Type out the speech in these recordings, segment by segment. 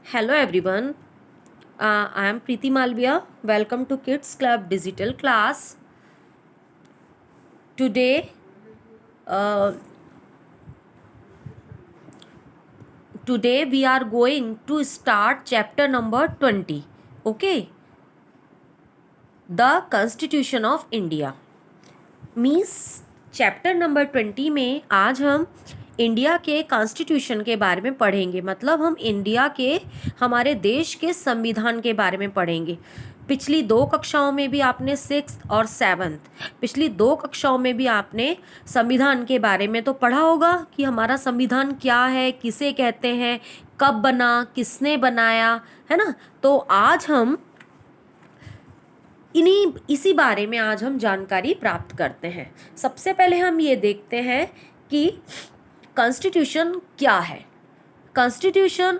Hello everyone, I am Preeti Malviya. Welcome to Kids Club Digital class. Today, uh, today we are going to start chapter number 20. Okay, the Constitution of India. Means chapter number 20 में आज हम India के constitution के बारे में पढ़ेंगे। मतलब हम इंडिया के हमारे देश के संविधान के बारे में पढ़ेंगे। पिछली दो कक्षाओं में भी आपने 6th और 7th पिछली दो कक्षाओं में भी आपने संविधान के बारे में तो पढ़ा होगा कि हमारा संविधान क्या है, किसे कहते हैं, कब बना, किसने बनाया, है ना। तो आज हम इसी बारे में आज हम जानकारी प्राप्त करते हैं। सबसे पहले हम ये देखते हैं कि कॉन्स्टिट्यूशन क्या है। कॉन्स्टिट्यूशन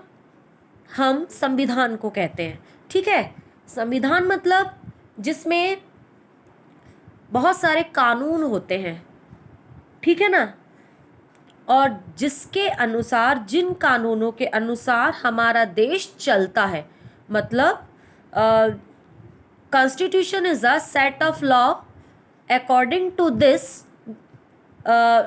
हम संविधान को कहते हैं, ठीक है। संविधान मतलब जिसमें बहुत सारे कानून होते हैं, ठीक है ना, और जिसके अनुसार, जिन कानूनों के अनुसार हमारा देश चलता है। मतलब Constitution is a set of law according to this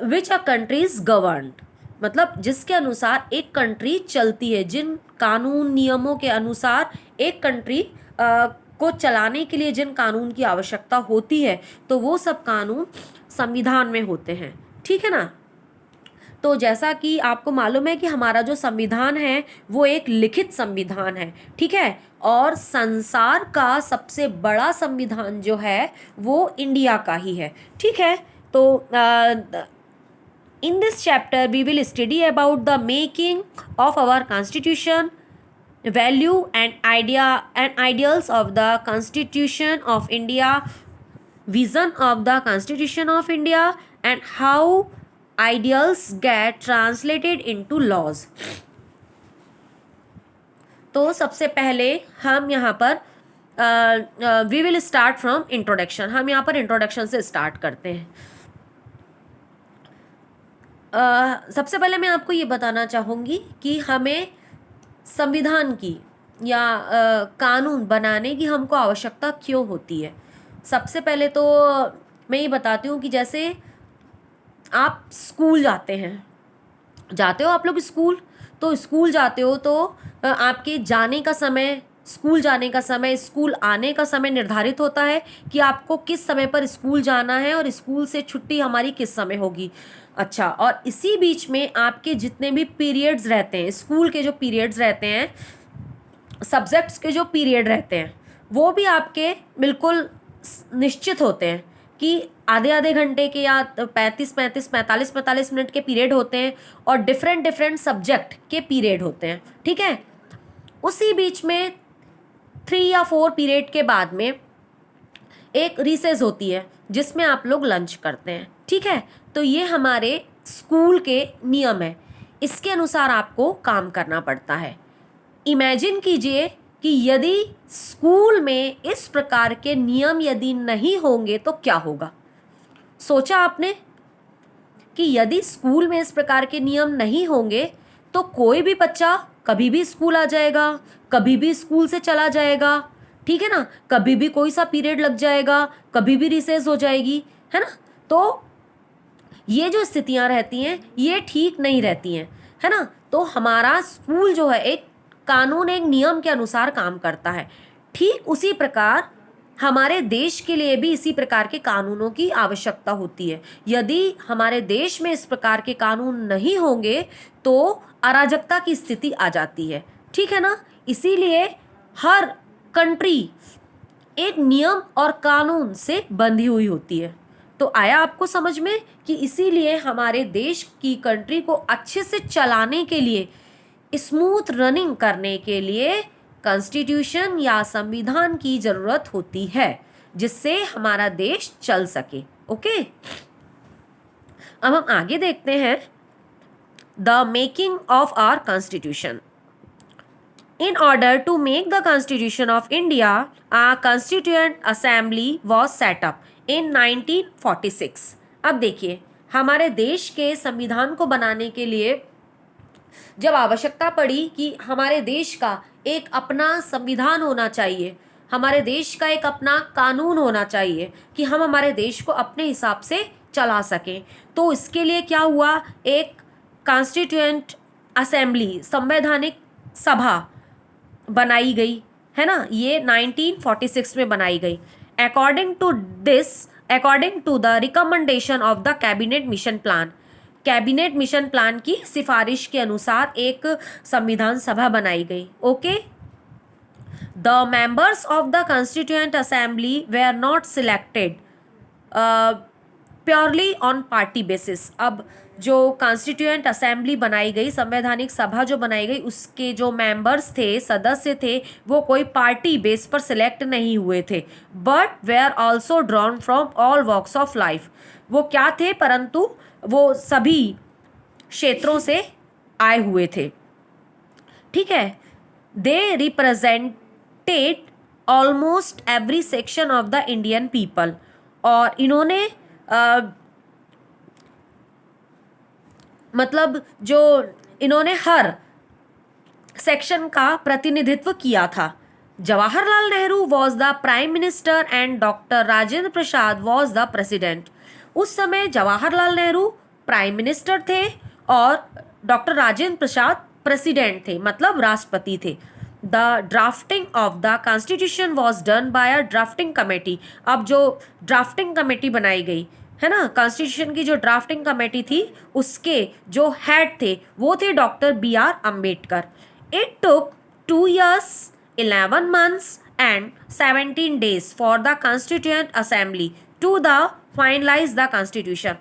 which a country is governed। मतलब जिसके अनुसार एक कंट्री चलती है, जिन कानून नियमों के अनुसार एक कंट्री को चलाने के लिए जिन कानून की आवश्यकता होती है, तो वो सब कानून संविधान में होते हैं, ठीक है ना। तो जैसा कि आपको मालूम है कि हमारा जो संविधान है वो एक लिखित संविधान है, ठीक है। और संसार का सबसे बड़ा संविधान जो है वो इंडिया का ही है, ठीक है। तो in this chapter we will study about the making of our constitution, value and ideals of the Constitution of India, vision of the Constitution of India, and how ideals get translated into laws। तो सबसे पहले हम यहाँ पर we will start from introduction. हम यहाँ पर introduction से स्टार्ट करते हैं। सबसे पहले मैं आपको ये बताना चाहूँगी कि हमें संविधान की या कानून बनाने की हमको आवश्यकता क्यों होती है। सबसे पहले तो मैं ये बताती हूँ कि जैसे आप स्कूल जाते हो आप लोग स्कूल, तो स्कूल जाते हो तो आपके जाने का समय, स्कूल जाने का समय, स्कूल आने का समय निर्धारित होता है कि आपको किस समय पर स्कूल जाना है और स्कूल से छुट्टी हमारी किस समय होगी। अच्छा, और इसी बीच में आपके जितने भी पीरियड्स रहते हैं, स्कूल के जो पीरियड्स रहते हैं, सब्जेक्ट्स के जो पीरियड रहते हैं, वो भी आपके बिल्कुल निश्चित होते हैं कि आधे आधे घंटे के या 45 मिनट के पीरियड होते हैं और डिफरेंट सब्जेक्ट के पीरियड होते हैं, ठीक है। उसी बीच में 3 या 4 पीरियड के बाद में एक रिसेस होती है जिसमें आप लोग लंच करते हैं, ठीक है। तो ये हमारे स्कूल के नियम है, इसके अनुसार आपको काम करना पड़ता है। इमेजिन कीजिए कि यदि स्कूल में इस प्रकार के नियम यदि नहीं होंगे तो क्या होगा। सोचा आपने कि यदि स्कूल में इस प्रकार के नियम नहीं होंगे तो कोई भी बच्चा कभी भी स्कूल आ जाएगा, कभी भी स्कूल से चला जाएगा, ठीक है ना। कभी भी कोई सा पीरियड लग जाएगा, कभी भी रिसेस हो जाएगी, है ना। तो ये जो स्थितियां रहती हैं ये ठीक नहीं रहती हैं, है ना। तो हमारा स्कूल जो है एक कानून, एक नियम के अनुसार काम करता है। ठीक उसी प्रकार हमारे देश के लिए भी इसी प्रकार के कानूनों की आवश्यकता होती है। यदि हमारे देश में इस प्रकार के कानून नहीं होंगे तो अराजकता की स्थिति आ जाती है, ठीक है ना। इसीलिए हर कंट्री एक नियम और कानून से बंधी हुई होती है। तो आया आपको समझ में कि इसीलिए हमारे देश की कंट्री को अच्छे से चलाने के लिए, स्मूथ रनिंग करने के लिए कॉन्स्टिट्यूशन या संविधान की जरूरत होती है, जिससे हमारा देश चल सके। ओके, अब हम आगे देखते हैं the making of our constitution. In order to make the Constitution of India, a Constituent Assembly was set up in 1946। अब देखिए, हमारे देश के संविधान को बनाने के लिए जब आवश्यकता पड़ी कि हमारे देश का एक अपना संविधान होना चाहिए, हमारे देश का एक अपना कानून होना चाहिए कि हम हमारे देश को अपने हिसाब से चला सकें, तो इसके लिए क्या हुआ, एक कॉन्स्टिट्यूएंट असेंबली, संवैधानिक सभा बनाई गई, है ना। ये 1946 में बनाई गई। According to the recommendation of the cabinet mission plan, cabinet mission plan की सिफारिश के अनुसार एक संविधान सभा बनाई गई। Okay, the members of the constituent assembly were not selected purely on party basis. अब जो कॉन्स्टिट्यूएंट असेंबली बनाई गई, संवैधानिक सभा जो बनाई गई, उसके जो मेंबर्स थे, सदस्य थे, वो कोई पार्टी बेस पर सिलेक्ट नहीं हुए थे, but were also drawn from all walks of life. वो क्या थे, परंतु वो सभी क्षेत्रों से आए हुए थे, ठीक है। They represented almost every section of the Indian people, और इन्होंने मतलब जो इन्होंने हर सेक्शन का प्रतिनिधित्व किया था। Jawaharlal Nehru was the prime minister and doctor Rajendra Prasad was the president. उस समय जवाहरलाल नेहरू प्राइम मिनिस्टर थे और डॉक्टर राजेंद्र प्रसाद प्रेसिडेंट थे, मतलब राष्ट्रपति थे। The drafting of the constitution was done by a drafting committee. अब जो ड्राफ्टिंग कमेटी बनाई गई है ना, कॉन्स्टिट्यूशन की जो ड्राफ्टिंग कमेटी थी, उसके जो हेड थे वो थे doctor BR Ambedkar. It took 2 years 11 months and 17 days for the Constituent Assembly to the finalize the Constitution।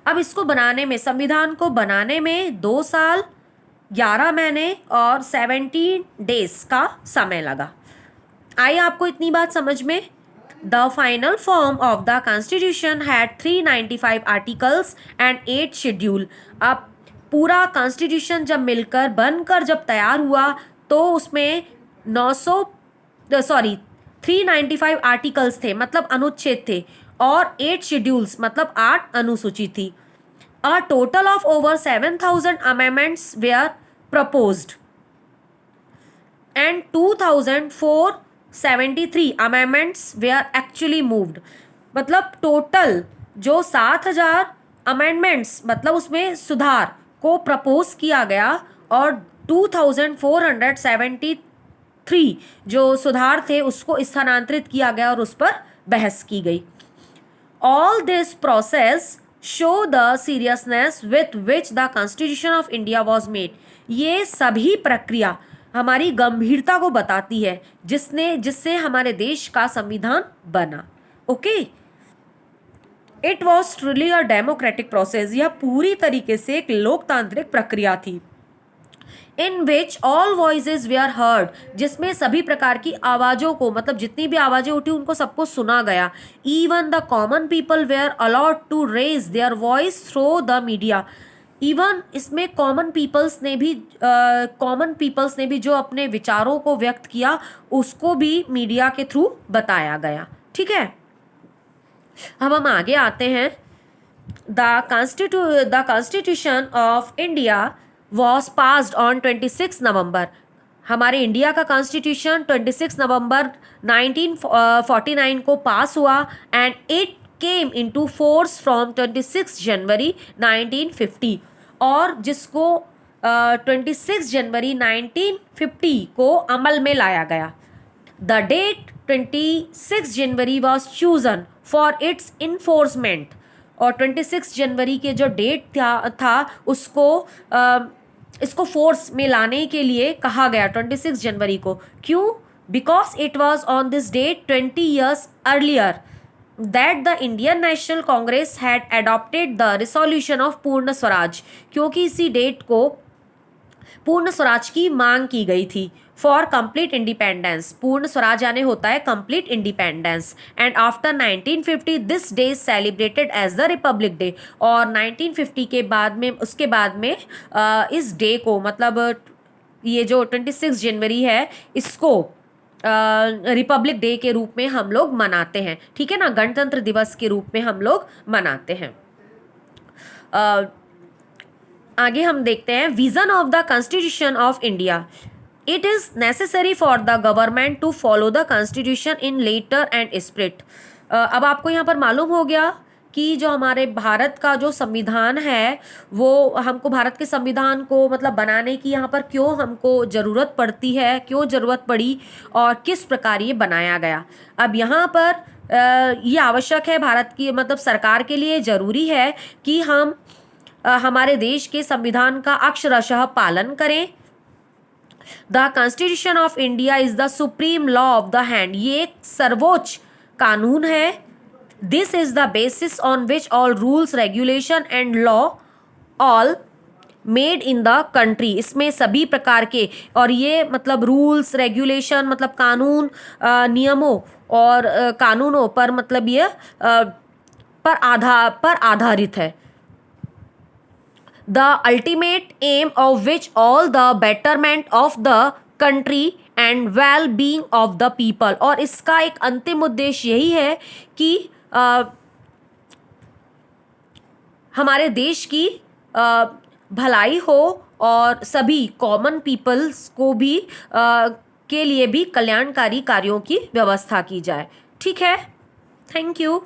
अब इसको बनाने में, संविधान को बनाने में 2 साल 11 महीने और 17 days का समय लगा। आई आपको इतनी बात समझ में? The final form of the Constitution had 395 articles and 8 schedule। अब पूरा कॉन्स्टिट्यूशन जब मिलकर बनकर जब तैयार हुआ तो उसमें 395 आर्टिकल्स थे, मतलब अनुच्छेद थे, और 8 शेड्यूल्स मतलब 8 अनुसूची थी। A total of over 7,000 amendments were proposed and 2,473 amendments were actually moved। मतलब टोटल जो 7,000 अमेंडमेंट्स, मतलब उसमें सुधार को प्रपोज किया गया, और 2,473 जो सुधार थे उसको स्थानांतरित किया गया और उस पर बहस की गई। All this process show the seriousness with which the constitution of India was made. ये सभी प्रक्रिया हमारी गंभीरता को बताती है जिससे हमारे देश का संविधान बना। Okay, it was truly a democratic process. यह पूरी तरीके से एक लोकतांत्रिक प्रक्रिया थी। In which all voices were heard, जिसमें सभी प्रकार की आवाज़ों को, मतलब जितनी भी आवाज़ें उठी उनको सबको सुना गया। Even the common people were allowed to raise their voice through the media. Even इसमें कॉमन पीपल्स ने भी जो अपने विचारों को व्यक्त किया उसको भी मीडिया के थ्रू बताया गया। ठीक है, अब हम आगे आते हैं। The constitution of India was passed on 26 नवंबर। हमारे इंडिया का कॉन्स्टिट्यूशन 26 नवंबर 1949 को पास हुआ and it came into force from 26 जनवरी 1950, और जिसको 26 जनवरी 1950 को अमल में लाया गया। The date 26 January was chosen for its enforcement, और 26 जनवरी के जो डेट था इसको फोर्स में लाने के लिए कहा गया 26 जनवरी को। क्यों? Because it was on this date 20 years earlier that the Indian National Congress had adopted the resolution of Purna Swaraj, क्योंकि इसी डेट को पूर्ण स्वराज की मांग की गई थी फॉर कंप्लीट इंडिपेंडेंस। पूर्ण स्वराज यानी होता है complete independence. And after 1950 this day celebrated as the Republic Day, और 1950 के बाद में, उसके बाद में इस डे को, मतलब ये जो 26 जनवरी है, इसको रिपब्लिक डे के रूप में हम लोग मनाते हैं। ठीक है ना, गणतंत्र दिवस के रूप में हम लोग मनाते हैं। आगे हम देखते हैं vision of the constitution of India. It is necessary for the government to follow the constitution in letter and spirit. अब आपको यहाँ पर मालूम हो गया कि जो हमारे भारत का जो संविधान है वो हमको भारत के संविधान को मतलब बनाने की यहाँ पर क्यों हमको ज़रूरत पड़ती है, क्यों ज़रूरत पड़ी और किस प्रकार ये बनाया गया। अब यहाँ पर ये आवश्यक है भारत की मतलब सरकार के लिए ज़रूरी है कि हम हमारे देश के संविधान का अक्षरशः पालन करें। The constitution of India is the supreme law of the hand. ये एक सर्वोच्च कानून है। This is the basis on which all rules regulation and law all made in the country. इसमें सभी प्रकार के और ये मतलब रूल्स रेगुलेशन मतलब कानून नियमों और कानूनों पर मतलब ये पर आधारित है। The ultimate aim of which all the betterment of the country and well being of the people. और इसका एक अंतिम उद्देश्य यही है कि हमारे देश की भलाई हो और सभी कॉमन पीपल्स को भी के लिए भी कल्याणकारी कार्यों की व्यवस्था की जाए। ठीक है, थैंक यू।